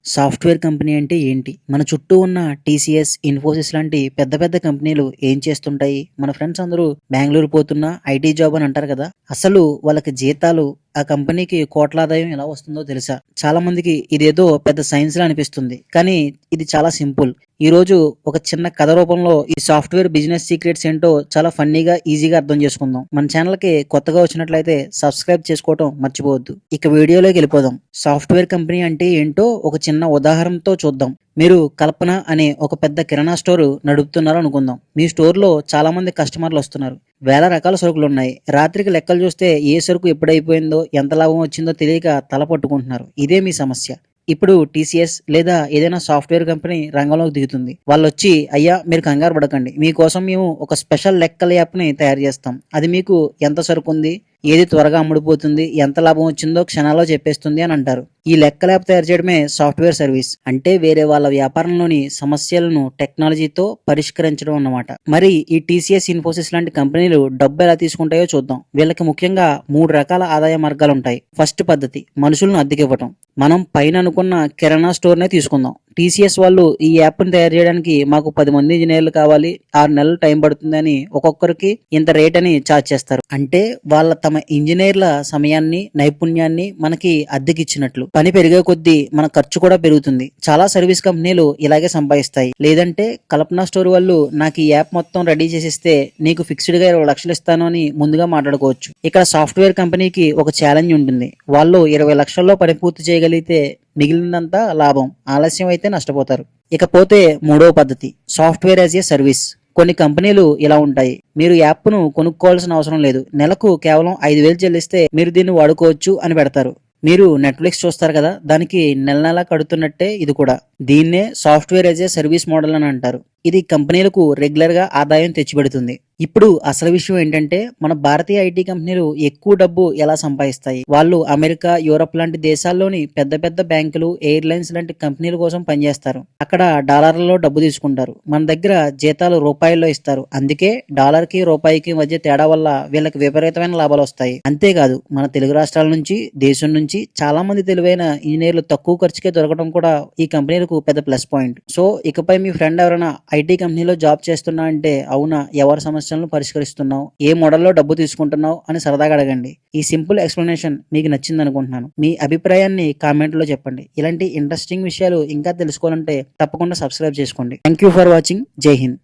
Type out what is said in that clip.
Software company అంటే ఏంటి? మన చుట్టూ ఉన్న టీసీఎస్, ఇన్ఫోసిస్ లాంటి పెద్ద పెద్ద కంపెనీలు ఏం చేస్తుంటాయి? మన ఫ్రెండ్స్ అందరూ బెంగుళూరు పోతున్నా ఐటీ జాబ్ అని అంటారు కదా! అసలు వాళ్ళకి జీతాలు ఆ కంపెనీకి కోట్ల ఆదాయం ఎలా వస్తుందో తెలుసా? చాలా మందికి ఇదేదో పెద్ద సైన్స్‌లా అనిపిస్తుంది. కానీ ఇది చాలా సింపుల్. ఈరోజు ఒక చిన్న కథ రూపంలో ఈ సాఫ్ట్‌వేర్ బిజినెస్ సీక్రెట్స్ ఏంటో చాలా ఫన్నీగా, ఈజీగా అర్థం చేసుకుందాం. మన ఛానల్‌కి కొత్తగా వచ్చినట్లయితే సబ్స్క్రైబ్ చేసుకోవటం మర్చిపోవద్దు. ఇక వీడియోలోకి వెళ్ళిపోదాం. సాఫ్ట్‌వేర్ కంపెనీ అంటే ఏంటో ఒక చిన్న ఉదాహరణతో చూద్దాం. మీరు కల్పన అనే ఒక పెద్ద కిరాణా స్టోర్ నడుపుతున్నారు అనుకుందాం. మీ స్టోర్‌లో చాలా మంది కస్టమర్లు వస్తున్నారు. వేల రకాల సరుకులున్నాయి. రాత్రికి లెక్కలు చూస్తే ఏ సరుకు ఎప్పుడైపోయిందో, ఎంత లాభం వచ్చిందో తెలియక తల పట్టుకుంటున్నారు. ఇదే మీ సమస్య. ఇప్పుడు టీసీఎస్ లేదా ఏదైనా సాఫ్ట్‌వేర్ కంపెనీ రంగంలోకి దిగుతుంది. వాళ్ళొచ్చి అయ్యా మీరు కంగారు పడకండి. మీకోసం మేము ఒక స్పెషల్ లెక్కల యాప్‌ని తయారు చేస్తాం. అది మీకు ఎంత సరుకుంది, ఏది త్వరగా అమ్ముడుపోతుంది, ఎంత లాభం వచ్చిందో క్షణాల్లో చెప్పేస్తుంది అని అంటారు. ఈ లెక్కల యాప్ తయారు చేయడమే సాఫ్ట్‌వేర్ సర్వీస్. అంటే వేరే వాళ్ళ వ్యాపారంలోని సమస్యలను టెక్నాలజీతో పరిష్కరించడం అన్నమాట. మరి ఈ టీసీఎస్, ఇన్ఫోసిస్ లాంటి కంపెనీలు డబ్బు ఎలా తీసుకుంటాయో చూద్దాం. వీళ్ళకి ముఖ్యంగా 3 రకాల ఆదాయ మార్గాలుంటాయి. ఫస్ట్ పద్ధతి మనుషులను అద్దెకివ్వటం. మనం పైన అనుకున్న కిరాణా స్టోర్‌నే తీసుకుందాం. టీసీఎస్ వాళ్ళు ఈ యాప్‌ని తయారు చేయడానికి మాకు 10 మంది ఇంజినీర్లు కావాలి, 6 నెలలు టైం పడుతుందని ఒక్కొక్కరికి ఇంత రేట్ అని చార్జ్ చేస్తారు. అంటే వాళ్ళ తమ ఇంజినీర్ల సమయాన్ని, నైపుణ్యాన్ని మనకి అద్దెకిచ్చినట్లు. పని పెరిగే కొద్దీ మన ఖర్చు కూడా పెరుగుతుంది. చాలా సర్వీస్ కంపెనీలు ఇలాగే సంపాదిస్తాయి. లేదంటే కల్పన స్టోర్ వాళ్ళు నాకు ఈ యాప్ మొత్తం రెడీ చేసిస్తే నీకు ఫిక్స్డ్ గా 20 లక్షలు ఇస్తాను అని ముందుగా మాట్లాడుకోవచ్చు. ఇక్కడ సాఫ్ట్‌వేర్ కంపెనీకి ఒక ఛాలెంజ్ ఉంటుంది. వాళ్ళు 20 లక్షల్లో పని పూర్తి చేయగలిగితే మిగిలినంతా లాభం, ఆలస్యం అయితే నష్టపోతారు. ఇకపోతే మూడో పద్ధతి సాఫ్ట్‌వేర్ యాజ్ ఏ సర్వీస్. కొన్ని కంపెనీలు ఇలా ఉంటాయి. మీరు యాప్ను కొనుక్కోవాల్సిన అవసరం లేదు. నెలకు కేవలం 5,000 చెల్లిస్తే మీరు దీన్ని వాడుకోవచ్చు అని పెడతారు. మీరు నెట్‌ఫ్లిక్స్ చూస్తారు కదా, దానికి నెల నెలా కడుతున్నట్టే ఇది కూడా. దీన్నే software as a service model అని అంటారు. ఇది కంపెనీలకు రెగ్యులర్ గా ఆదాయం తెచ్చిపెడుతుంది. ఇప్పుడు అసలు విషయం ఏంటంటే మన భారతీయ ఐటీ కంపెనీలు ఎక్కువ డబ్బు ఎలా సంపాదిస్తాయి? వాళ్ళు అమెరికా, యూరప్ లాంటి దేశాల్లోని పెద్ద పెద్ద బ్యాంకులు, ఎయిర్లైన్స్ లాంటి కంపెనీల కోసం పనిచేస్తారు. అక్కడ డాలర్లలో డబ్బు తీసుకుంటారు. మన దగ్గర జీతాలు రూపాయల్లో ఇస్తారు. అందుకే డాలర్ కి రూపాయికి మధ్య తేడా వల్ల వీళ్ళకి విపరీతమైన లాభాలు వస్తాయి. అంతేకాదు మన తెలుగు రాష్ట్రాల నుంచి, దేశం నుంచి చాలా మంది తెలివైన ఇంజనీర్లు తక్కువ ఖర్చుకే దొరకడం కూడా ఈ కంపెనీలకు పెద్ద ప్లస్ పాయింట్. సో ఇకపై మీ ఫ్రెండ్ ఎవరైనా ఐటీ కంపెనీలో జాబ్ చేస్తున్నా అంటే అవునా, ఎవరి సమస్యలను పరిష్కరిస్తున్నావు, ఏ మోడల్లో డబ్బు తీసుకుంటున్నావు అని సరదాగా అడగండి. ఈ సింపుల్ ఎక్స్ప్లెనేషన్ మీకు నచ్చింది అనుకుంటున్నాను. మీ అభిప్రాయాన్ని కామెంట్ లో చెప్పండి. ఇలాంటి ఇంట్రెస్టింగ్ విషయాలు ఇంకా తెలుసుకోవాలంటే తప్పకుండా సబ్స్క్రైబ్ చేసుకోండి. Thank you for watching. జై హింద్.